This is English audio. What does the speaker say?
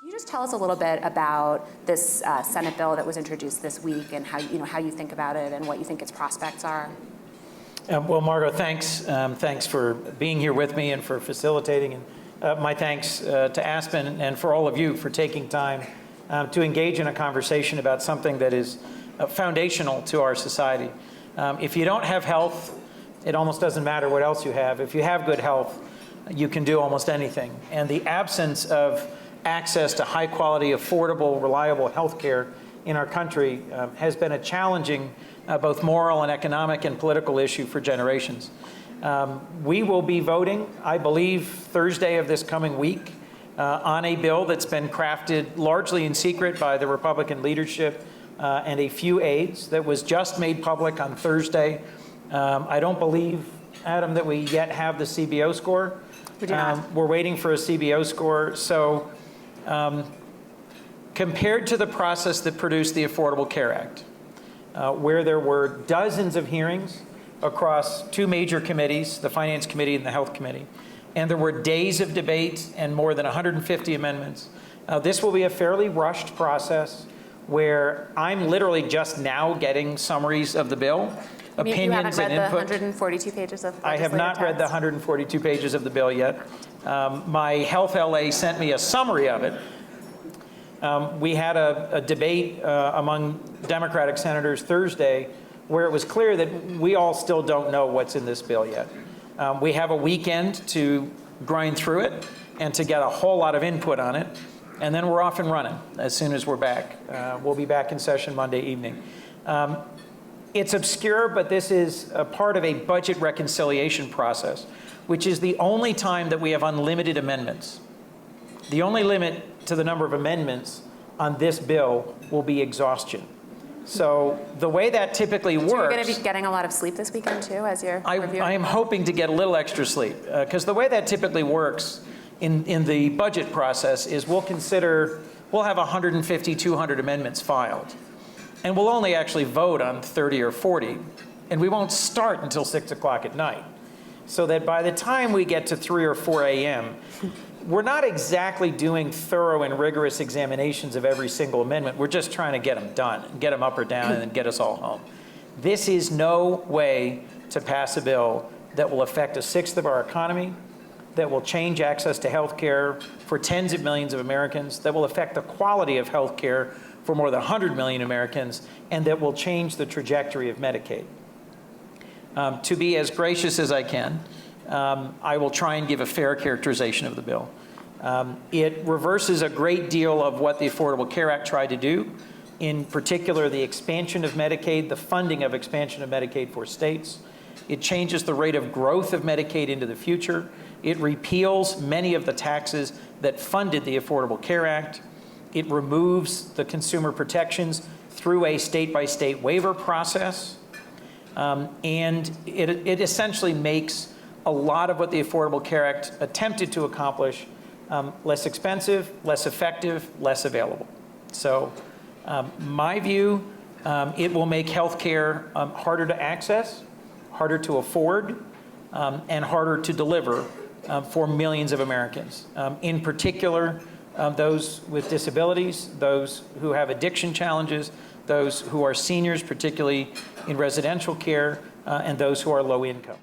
Can you just tell us a little bit about this Senate bill that was introduced this week and how you think about it and what you think its prospects are? Well, Margot, thanks. Thanks for being here with me and for facilitating. And my thanks to Aspen and for all of you for taking time to engage in a conversation about something that is foundational to our society. If you don't have health, it almost doesn't matter what else you have. If you have good health, you can do almost anything. And the absence of access to high quality, affordable, reliable health care in our country has been a challenging both moral and economic and political issue for generations. We will be voting, I believe, Thursday of this coming week on a bill that's been crafted largely in secret by the Republican leadership and a few aides that was just made public on Thursday. I don't believe, Adam, that we yet have the CBO score. We do not. We're waiting for a CBO score. So compared to the process that produced the Affordable Care Act, where there were dozens of hearings across two major committees, the Finance Committee and the Health Committee, and there were days of debate and more than 150 amendments, this will be a fairly rushed process where I'm literally just now getting summaries of the bill, opinions and input. You haven't read the 142 pages of legislative I have not read the 142 pages of the bill yet. My Health LA sent me a summary of it. We had a debate among Democratic senators Thursday where it was clear that we all still don't know what's in this bill yet. We have a weekend to grind through it and to get a whole lot of input on it, and then we're off and running as soon as we're back. We'll be back in session Monday evening. It's obscure, but this is a part of a budget reconciliation process, which is the only time that we have unlimited amendments. The only limit to the number of amendments on this bill will be exhaustion. So the way that typically works... So you're going to be getting a lot of sleep this weekend, too, as you're reviewing? I am hoping to get a little extra sleep, because the way that typically works in the budget process is we'll have 150, 200 amendments filed, and we'll only actually vote on 30 or 40, and we won't start until 6 o'clock at night. So that by the time we get to 3 or 4 a.m., we're not exactly doing thorough and rigorous examinations of every single amendment. We're just trying to get them done, get them up or down, and then get us all home. This is no way to pass a bill that will affect a sixth of our economy, that will change access to health care for tens of millions of Americans, that will affect the quality of health care for more than 100 million Americans, and that will change the trajectory of Medicaid. To be as gracious as I can, I will try and give a fair characterization of the bill. It reverses a great deal of what the Affordable Care Act tried to do, in particular the expansion of Medicaid, the funding of expansion of Medicaid for states. It changes the rate of growth of Medicaid into the future. It repeals many of the taxes that funded the Affordable Care Act. It removes the consumer protections through a state-by-state waiver process. And it essentially makes a lot of what the Affordable Care Act attempted to accomplish less expensive, less effective, less available. So my view, it will make health care harder to access, harder to afford, and harder to deliver for millions of Americans. In particular, those with disabilities, those who have addiction challenges, those who are seniors, particularly in residential care, and those who are low income.